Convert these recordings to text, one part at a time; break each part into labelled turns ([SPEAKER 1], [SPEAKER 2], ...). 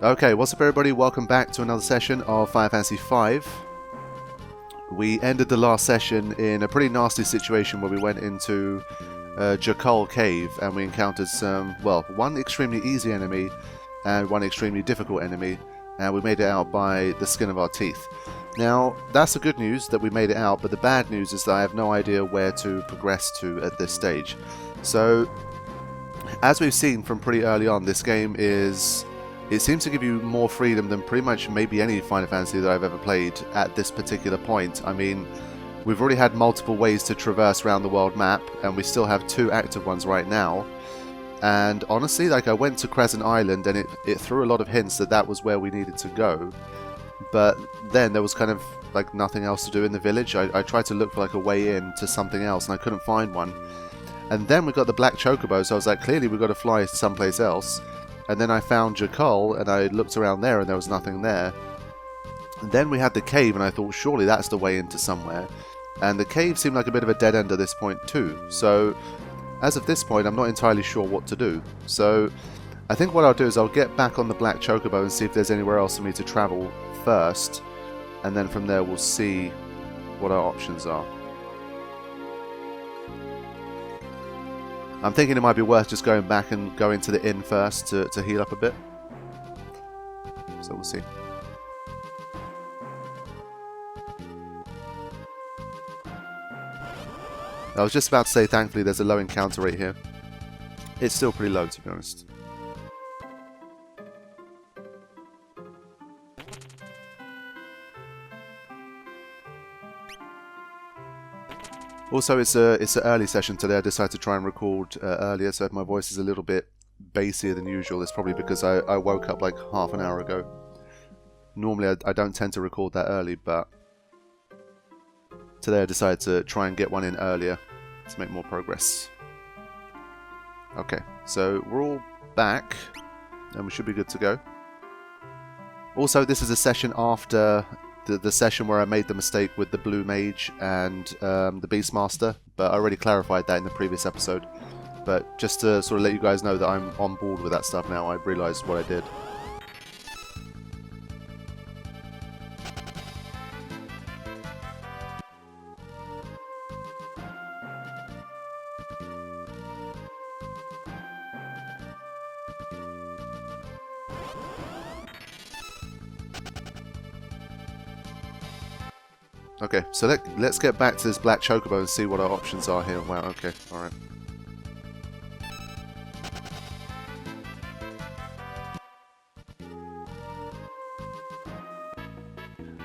[SPEAKER 1] Okay, what's up everybody? Welcome back to another session of Final Fantasy V. We ended the last session in a pretty nasty situation where we went into Jakul Cave and we encountered some, well, one extremely easy enemy and one extremely difficult enemy, and we made it out by the skin of our teeth. Now, that's the good news that we made it out, but the bad news is that I have no idea where to progress to at this stage. So, as we've seen from pretty early on, this game is... It seems to give you more freedom than pretty much maybe any Final Fantasy that I've ever played at this particular point. I mean, we've already had multiple ways to traverse around the world map, and we still have 2 active ones right now. And honestly, like, I went to Crescent Island and it threw a lot of hints that that was where we needed to go. But then there was kind of like nothing else to do in the village. I tried to look for like a way in to something else and I couldn't find one. And then we got the Black Chocobo, so I was like, clearly we've got to fly someplace else. And then I found Jakul, and I looked around there, and there was nothing there. And then we had the cave, and I thought, surely that's the way into somewhere. And the cave seemed like a bit of a dead end at this point, too. So, as of this point, I'm not entirely sure what to do. So, I think what I'll do is I'll get back on the Black Chocobo and see if there's anywhere else for me to travel first. And then from there, we'll see what our options are. I'm thinking it might be worth just going back and going to the inn first to heal up a bit. So we'll see. I was just about to say, thankfully there's a low encounter rate here. It's still pretty low, to be honest. Also, it's an early session today. I decided to try and record earlier, so if my voice is a little bit bassier than usual, it's probably because I woke up like half an hour ago. Normally, I don't tend to record that early, but today I decided to try and get one in earlier to make more progress. Okay, so we're all back, and we should be good to go. Also, this is a session after the session where I made the mistake with the blue mage and the Beastmaster, but I already clarified that in the previous episode. But just to sort of let you guys know that I'm on board with that stuff now, I've realised what I did. Okay, so let's get back to this Black Chocobo and see what our options are here. Wow, okay, alright.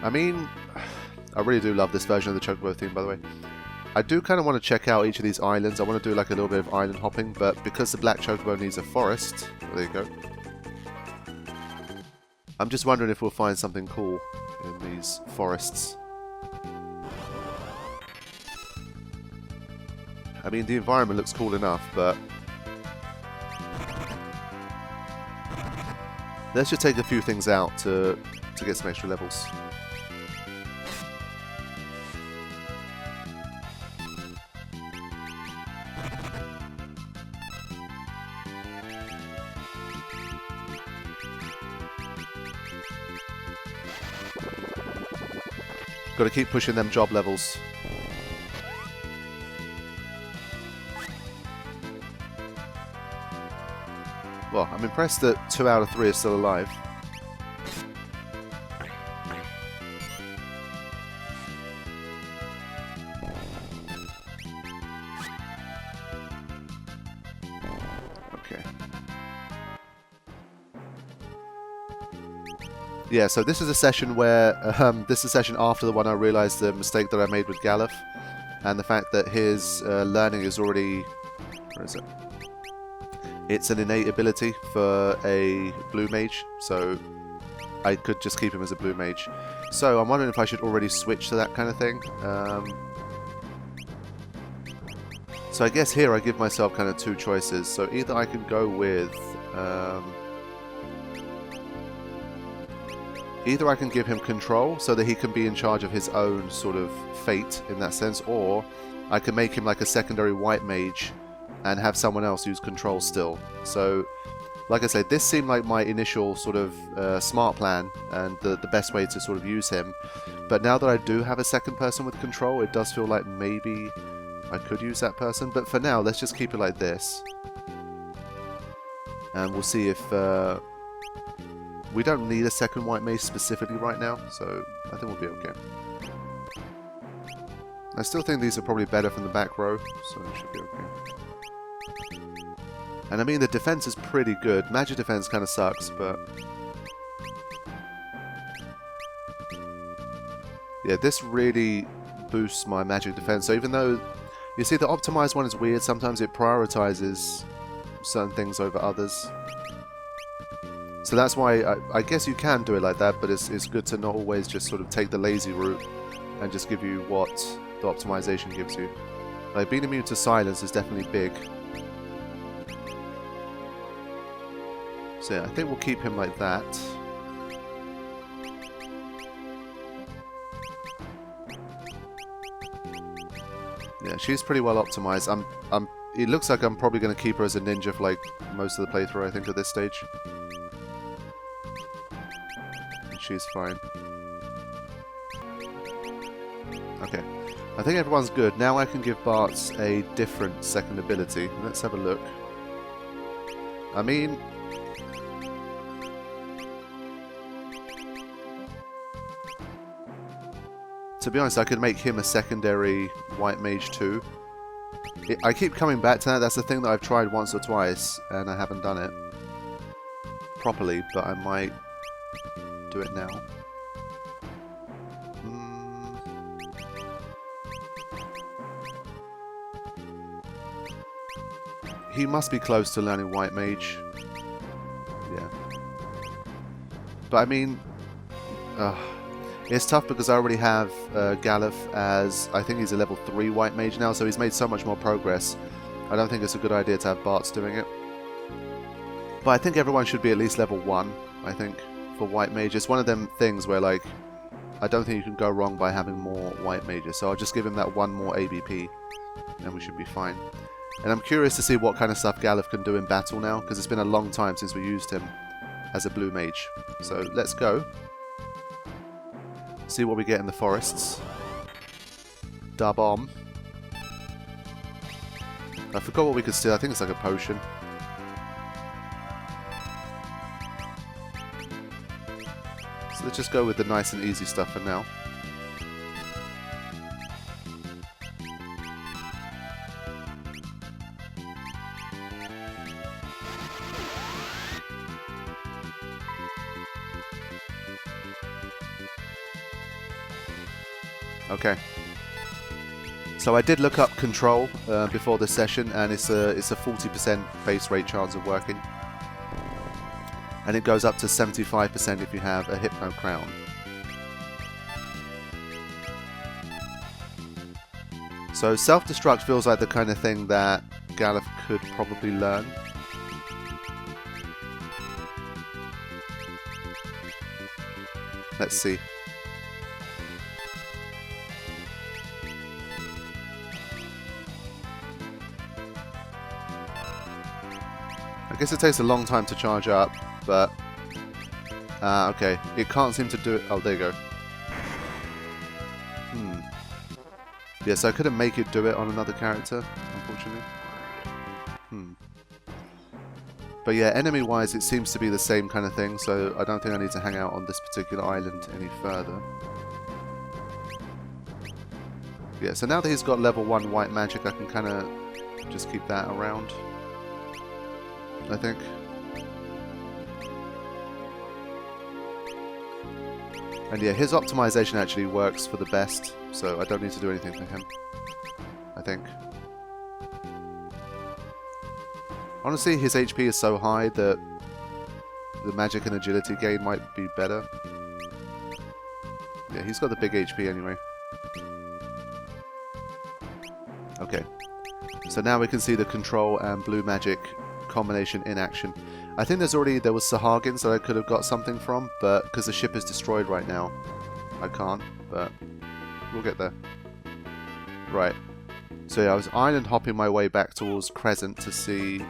[SPEAKER 1] I mean, I really do love this version of the Chocobo theme, by the way. I do kind of want to check out each of these islands. I want to do like a little bit of island hopping, but because the Black Chocobo needs a forest, there you go. I'm just wondering if we'll find something cool in these forests. I mean, the environment looks cool enough, but let's just take a few things out to get some extra levels. Got to keep pushing them job levels. Well, I'm impressed that 2 out of 3 are still alive. Okay. Yeah, so this is a session where... this is a session after the one I realised the mistake that I made with Galuf. And the fact that his learning is already... Where is it? It's an innate ability for a blue mage, so I could just keep him as a blue mage. So I'm wondering if I should already switch to that kind of thing. So I guess here I give myself kind of 2 choices. So either I can go with... either I can give him control so that he can be in charge of his own sort of fate in that sense, or I can make him like a secondary white mage and have someone else use control still. So like I said, this seemed like my initial sort of smart plan and the best way to sort of use him. But now that I do have a second person with control, it does feel like maybe I could use that person. But for now, let's just keep it like this. And we'll see if... we don't need a second white mage specifically right now, so I think we'll be okay. I still think these are probably better from the back row, so it should be okay. And I mean, the defense is pretty good. Magic defense kind of sucks, but... yeah, this really boosts my magic defense. So even though... you see, the optimized one is weird. Sometimes it prioritizes certain things over others. So that's why I guess you can do it like that, but it's good to not always just sort of take the lazy route and just give you what the optimization gives you. Like, being immune to silence is definitely big. So yeah, I think we'll keep him like that. Yeah, she's pretty well optimized. It looks like I'm probably going to keep her as a ninja for like most of the playthrough, I think, at this stage. And she's fine. Okay. I think everyone's good. Now I can give Bart's a different second ability. Let's have a look. I mean... to be honest, I could make him a secondary white mage too. I keep coming back to that. That's the thing that I've tried once or twice, and I haven't done it properly, but I might do it now. He must be close to learning white mage. Yeah. But I mean... it's tough because I already have Galef as, I think he's a level 3 white mage now, so he's made so much more progress. I don't think it's a good idea to have Bart's doing it. But I think everyone should be at least level 1, I think, for white mage. It's one of them things where, like, I don't think you can go wrong by having more white mages. So I'll just give him that one more ABP, and we should be fine. And I'm curious to see what kind of stuff Galef can do in battle now, because it's been a long time since we used him as a blue mage. So let's go. See what we get in the forests. Da-bomb. I forgot what we could steal. I think it's like a potion. So let's just go with the nice and easy stuff for now. Okay. So I did look up control before this session, and it's a 40% base rate chance of working, and it goes up to 75% if you have a Hypno Crown. So self-destruct feels like the kind of thing that Galef could probably learn. Let's see. I guess it takes a long time to charge up, but... okay. It can't seem to do it... oh, there you go. Yeah, so I couldn't make it do it on another character, unfortunately. But yeah, enemy-wise, it seems to be the same kind of thing, so I don't think I need to hang out on this particular island any further. Yeah, so now that he's got level 1 white magic, I can kind of just keep that around, I think. And yeah, his optimization actually works for the best, so I don't need to do anything for him, I think. Honestly, his HP is so high that the magic and agility gain might be better. Yeah, he's got the big HP anyway. Okay, so now we can see the control and blue magic combination in action. I think there was Sahagins that I could have got something from, but because the ship is destroyed right now, I can't, but we'll get there. Right, so yeah, I was island hopping my way back towards Crescent to see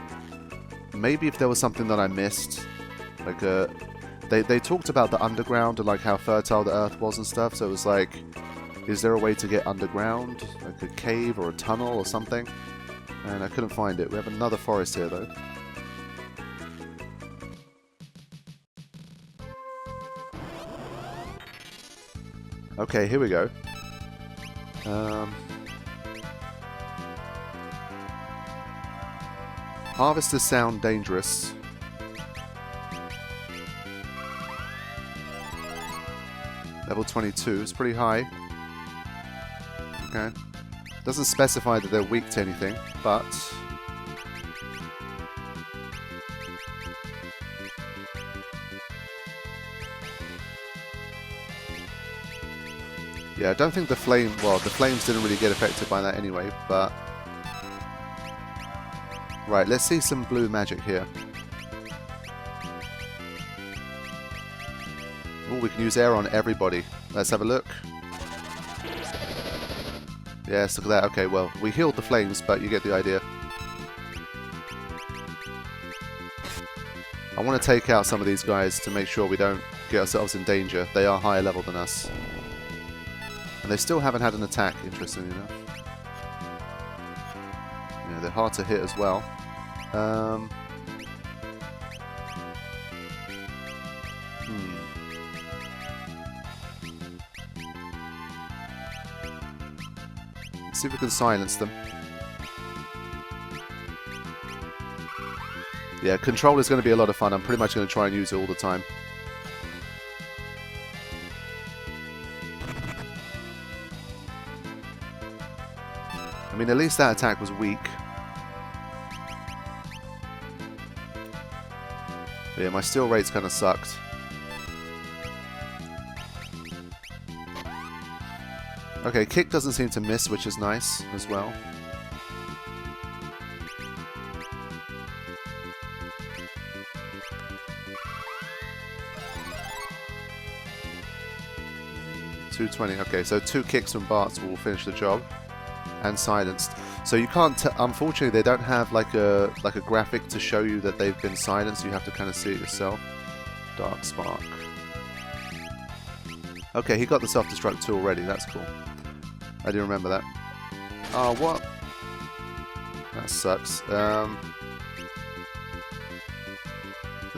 [SPEAKER 1] maybe if there was something that I missed, like they talked about the underground and like how fertile the earth was and stuff, so it was like, is there a way to get underground, like a cave or a tunnel or something? And I couldn't find it. We have another forest here though. Okay, here we go. Harvesters sound dangerous. Level 22, it's pretty high. Okay. Doesn't specify that they're weak to anything, but... yeah, I don't think the flame... well, the flames didn't really get affected by that anyway, but... right, let's see some blue magic here. Oh, we can use air on everybody. Let's have a look. Yes, look at that. Okay, well, we healed the flames, but you get the idea. I want to take out some of these guys to make sure we don't get ourselves in danger. They are higher level than us. And they still haven't had an attack, interestingly enough. Yeah, they're hard to hit as well. Let's see if we can silence them. Yeah, control is going to be a lot of fun. I'm pretty much going to try and use it all the time. I mean, at least that attack was weak. But yeah, my steal rates kind of sucked. Okay, kick doesn't seem to miss, which is nice as well. $220. Okay, so 2 kicks from Bart's will finish the job, and silenced. So you can't. Unfortunately, they don't have like a graphic to show you that they've been silenced. You have to kind of see it yourself. Dark Spark. Okay, he got the self-destruct too already. That's cool. I didn't remember that. Oh, what? That sucks. There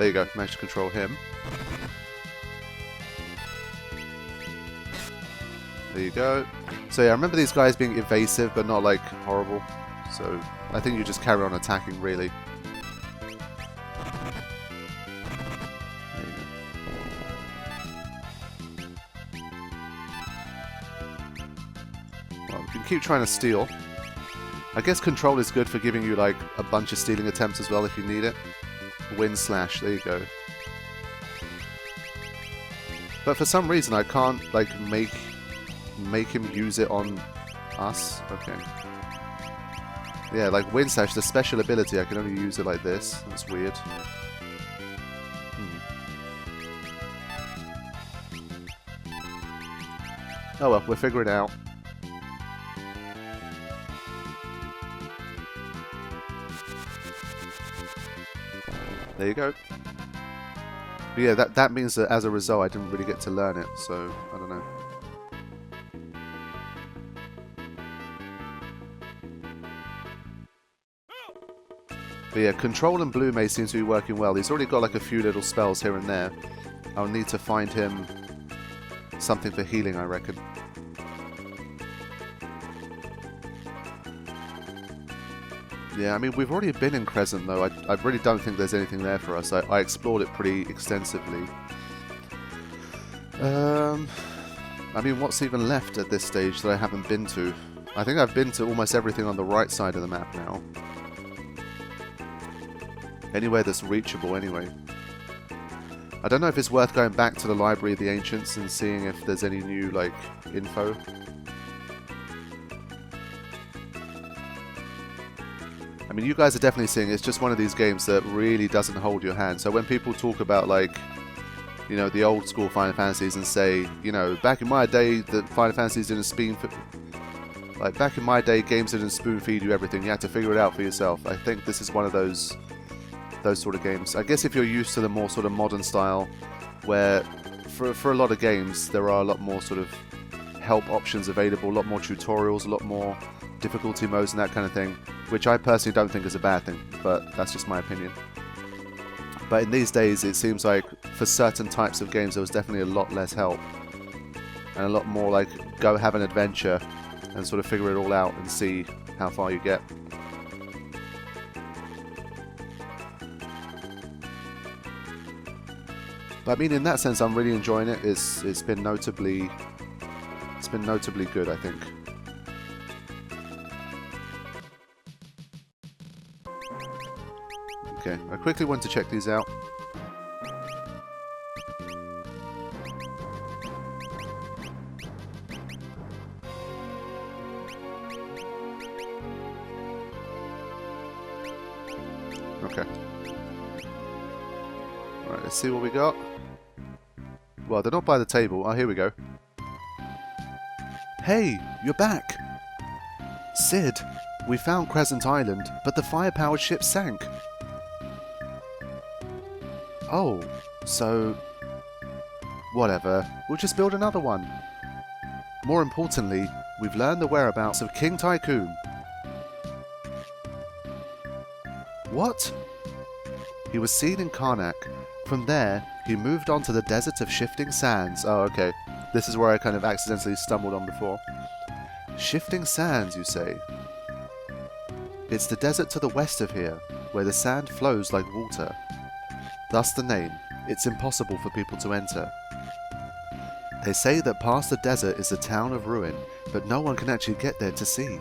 [SPEAKER 1] you go. Managed to control him. There you go. So yeah, I remember these guys being evasive, but not like horrible. So I think you just carry on attacking, really. There you go. Well, we can keep trying to steal. I guess control is good for giving you like a bunch of stealing attempts as well if you need it. Wind slash, there you go. But for some reason I can't like make him use it on us. Okay. Yeah, like Wind Slash, the special ability, I can only use it like this. That's weird. Oh well, we'll figure it out. There you go. But yeah, that means that as a result I didn't really get to learn it, so I don't know. But yeah, control and blue mage seems to be working well. He's already got like a few little spells here and there. I'll need to find him something for healing, I reckon. Yeah, I mean, we've already been in Crescent, though. I really don't think there's anything there for us. I explored it pretty extensively. I mean, what's even left at this stage that I haven't been to? I think I've been to almost everything on the right side of the map now. Anywhere that's reachable, anyway. I don't know if it's worth going back to the Library of the Ancients and seeing if there's any new, like, info. I mean, you guys are definitely seeing it's just one of these games that really doesn't hold your hand. So when people talk about, like, you know, the old school Final Fantasies and say, you know, back in my day, the Final Fantasies didn't like, back in my day, games didn't spoon feed you everything. You had to figure it out for yourself. I think this is one of those those sort of games. I guess if you're used to the more sort of modern style, where for a lot of games there are a lot more sort of help options available, a lot more tutorials, a lot more difficulty modes and that kind of thing, which I personally don't think is a bad thing, but that's just my opinion. But in these days it seems like for certain types of games there was definitely a lot less help, and a lot more like go have an adventure and sort of figure it all out and see how far you get. But I mean, in that sense, I'm really enjoying it. It's been notably good, I think. Okay, I quickly want to check these out. Okay. Alright, let's see what we got. Well, they're not by the table. Oh, here we go. Hey, you're back! Sid, we found Crescent Island, but the fire-powered ship sank. Oh, so... whatever. We'll just build another one. More importantly, we've learned the whereabouts of King Tycoon. What? He was seen in Karnak. From there, he moved on to the desert of Shifting Sands. Oh, okay. This is where I kind of accidentally stumbled on before. Shifting Sands, you say? It's the desert to the west of here, where the sand flows like water. Thus the name. It's impossible for people to enter. They say that past the desert is the town of ruin, but no one can actually get there to see.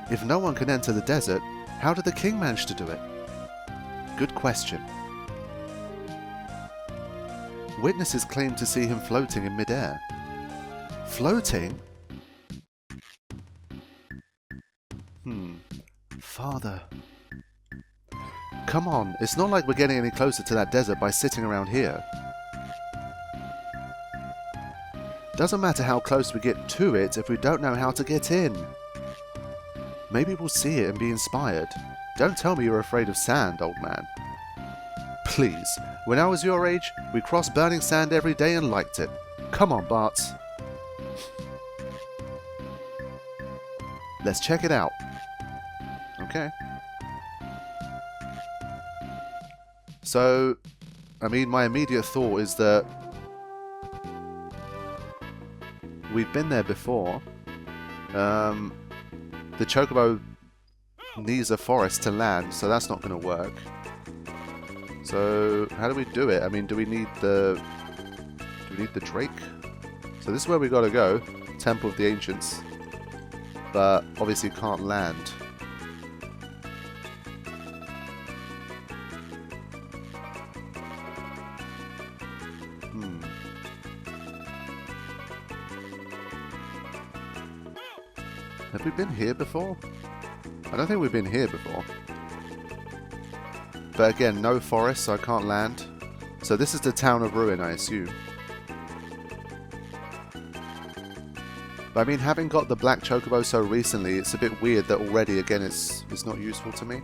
[SPEAKER 1] If no one can enter the desert, how did the king manage to do it? Good question. Witnesses claim to see him floating in midair. Floating? Father. Come on, it's not like we're getting any closer to that desert by sitting around here. Doesn't matter how close we get to it if we don't know how to get in. Maybe we'll see it and be inspired. Don't tell me you're afraid of sand, old man. Please, when I was your age, we crossed burning sand every day and liked it. Come on, Bart. Let's check it out. Okay. So, I mean, my immediate thought is that we've been there before. The Chocobo needs a forest to land, so that's not going to work. So, how do we do it? I mean, do we need the Drake? So this is where we got to go. Temple of the Ancients. But obviously can't land. Have we been here before? I don't think we've been here before. But again, no forest, so I can't land. So this is the town of ruin, I assume. But I mean, having got the black chocobo so recently, it's a bit weird that already, again, it's not useful to me.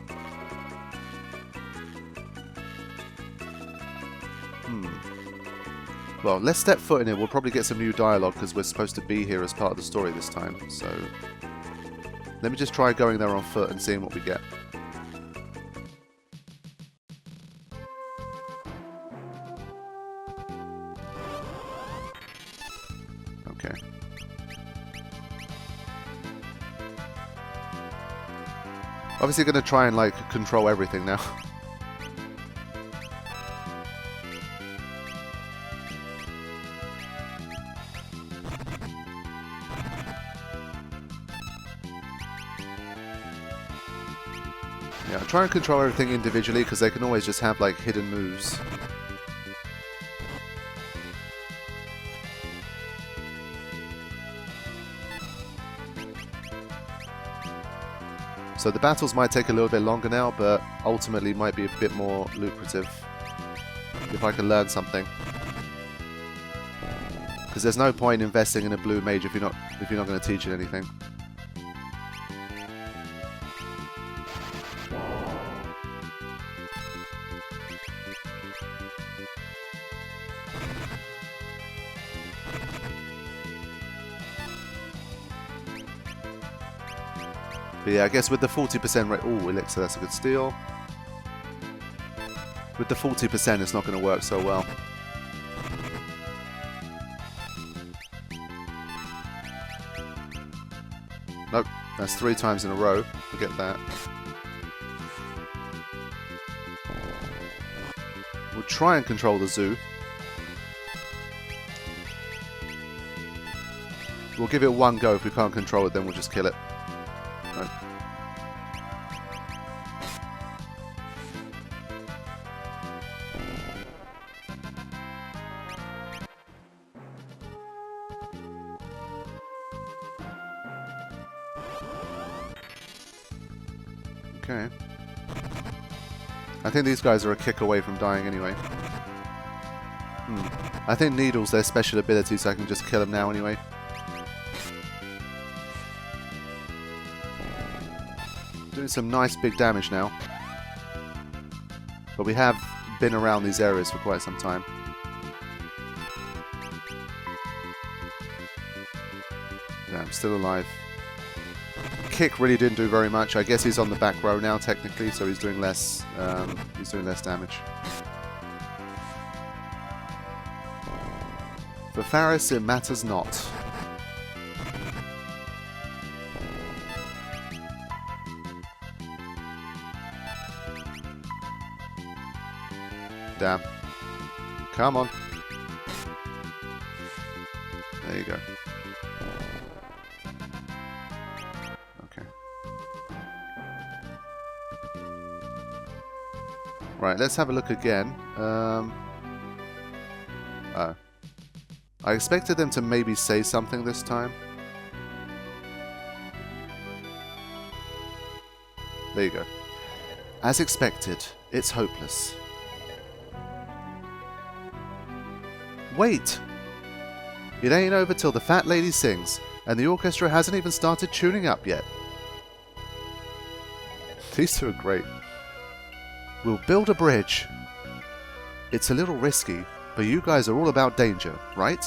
[SPEAKER 1] Well, let's step foot in it. We'll probably get some new dialogue because we're supposed to be here as part of the story this time. So let me just try going there on foot and seeing what we get. Okay. Obviously going to try and like control everything now. Yeah, try and control everything individually because they can always just have like hidden moves. So the battles might take a little bit longer now, but ultimately might be a bit more lucrative if I can learn something. Because there's no point investing in a blue mage if you're not going to teach it anything. But yeah, I guess with the 40% rate... Ooh, elixir, that's a good steal. With the 40%, it's not going to work so well. Nope, that's 3 times in a row. Forget that. We'll try and control the zoo. We'll give it one go. If we can't control it, then we'll just kill it. Right. Okay. I think these guys are a kick away from dying anyway. I think Needle's their special ability, so I can just kill them now anyway. Doing some nice big damage now. But we have been around these areas for quite some time. Damn, still alive. Kick really didn't do very much. I guess he's on the back row now, technically, so he's doing less. He's doing less damage. For Faris, it matters not. Damn. Come on. There you go. Okay. Right, let's have a look again. Oh. I expected them to maybe say something this time. There you go. As expected, it's hopeless. Wait! It ain't over till the fat lady sings, and the orchestra hasn't even started tuning up yet. These two are great. We'll build a bridge. It's a little risky, but you guys are all about danger, right?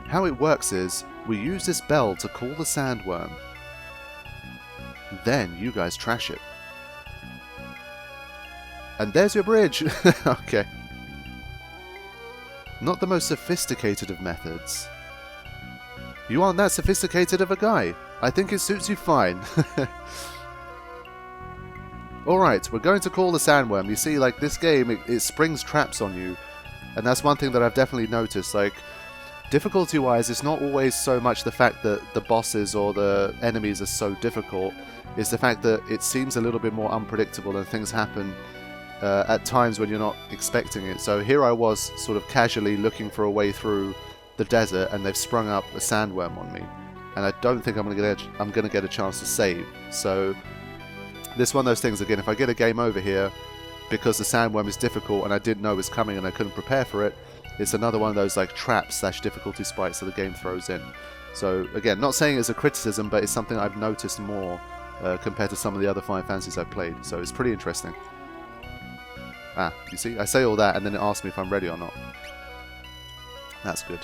[SPEAKER 1] How it works is, we use this bell to call the sandworm. Then you guys trash it. And there's your bridge! Okay. Not the most sophisticated of methods. You aren't that sophisticated of a guy. I think it suits you fine. Alright, we're going to call the sandworm. You see, like, this game, it springs traps on you. And that's one thing that I've definitely noticed. Like, difficulty-wise, it's not always so much the fact that the bosses or the enemies are so difficult. It's the fact that it seems a little bit more unpredictable and things happen at times when you're not expecting it. So here I was sort of casually looking for a way through the desert, and they've sprung up a sandworm on me. And I don't think I'm going to get a chance to save. So this is one of those things, again, if I get a game over here because the sandworm is difficult and I didn't know it was coming and I couldn't prepare for it, it's another one of those like traps / difficulty spikes that the game throws in. So again, not saying it's a criticism, but it's something I've noticed more compared to some of the other Final Fantasies I've played. So it's pretty interesting. Ah, you see, I say all that and then it asks me if I'm ready or not. That's good.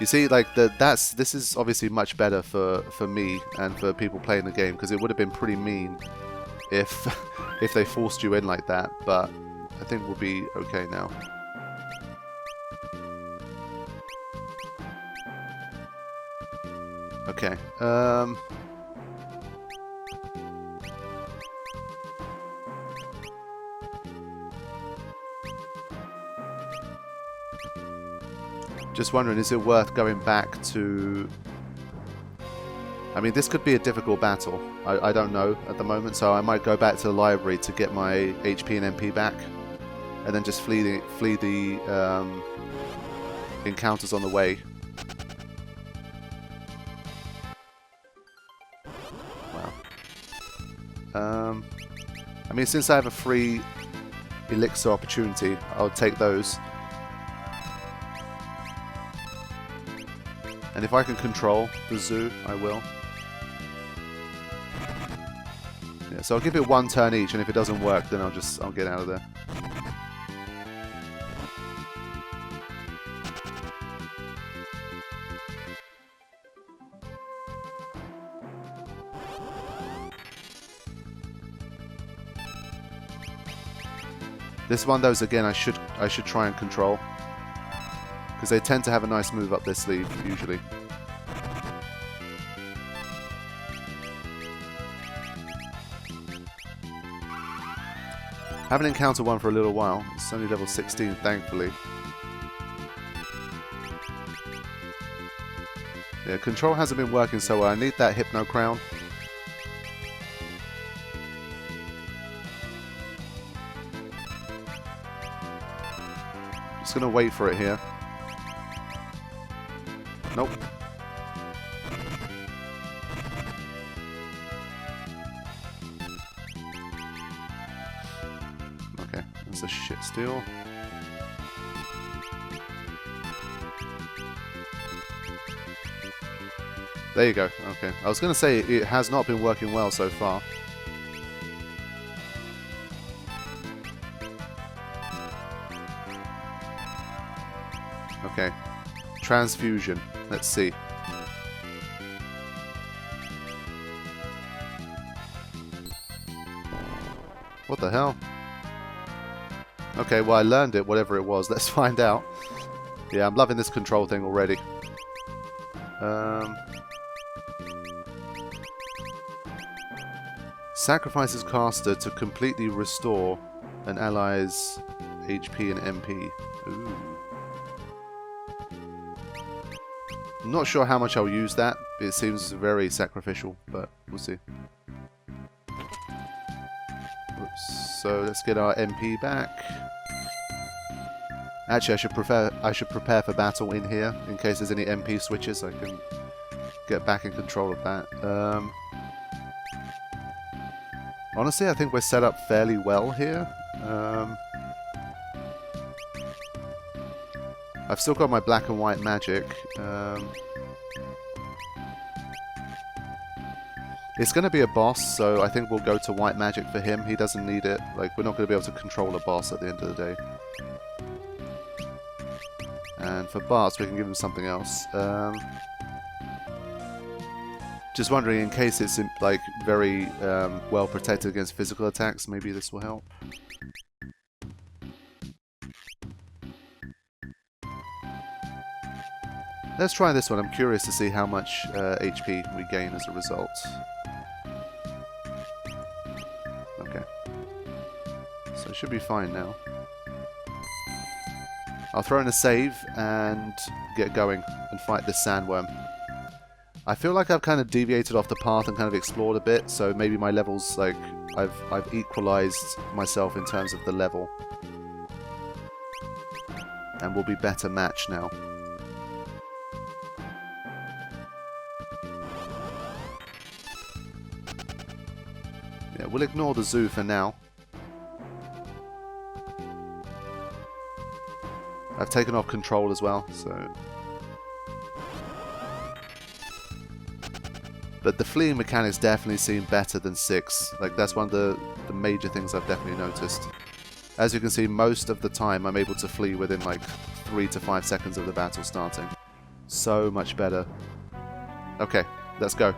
[SPEAKER 1] You see, like, this is obviously much better for me and for people playing the game, because it would have been pretty mean if if they forced you in like that, but I think we'll be okay now. Okay, just wondering, is it worth going back to... I mean, this could be a difficult battle. I don't know at the moment, so I might go back to the library to get my HP and MP back, and then just flee the encounters on the way. Wow. I mean, since I have a free elixir opportunity, I'll take those. And if I can control the zoo, I will. Yeah, so I'll give it one turn each, and if it doesn't work, then I'll get out of there. This one, those again, I should try and control, because they tend to have a nice move up their sleeve usually. Haven't encountered one for a little while. It's only level 16, thankfully. Yeah, control hasn't been working so well. I need that Hypno Crown. Just gonna wait for it here. Nope. Okay, that's a shit steal. There you go. Okay. I was going to say it has not been working well so far. Okay. Transfusion. Let's see. What the hell? Okay, well I learned it, whatever it was. Let's find out. Yeah, I'm loving this control thing already. Sacrifices caster to completely restore an ally's HP and MP. Ooh. I'm not sure how much I'll use that. It seems very sacrificial, but we'll see. Oops. So let's get our MP back. Actually, I should prepare for battle in here in case there's any MP switches. I can get back in control of that. Honestly, I think we're set up fairly well here. I've still got my black and white magic. It's going to be a boss, so I think we'll go to white magic for him. He doesn't need it. Like, we're not going to be able to control a boss at the end of the day. And for Bart's, we can give him something else. Just wondering, in case it's like very well protected against physical attacks, maybe this will help. Let's try this one. I'm curious to see how much HP we gain as a result. Okay. So it should be fine now. I'll throw in a save and get going and fight this sandworm. I feel like I've kind of deviated off the path and kind of explored a bit, so maybe my levels, like, I've equalized myself in terms of the level. And we'll be better matched now. Yeah, we'll ignore the zoo for now. I've taken off control as well, so... But the fleeing mechanics definitely seem better than 6. Like, that's one of the major things I've definitely noticed. As you can see, most of the time I'm able to flee within like 3 to 5 seconds of the battle starting. So much better. Okay, let's go.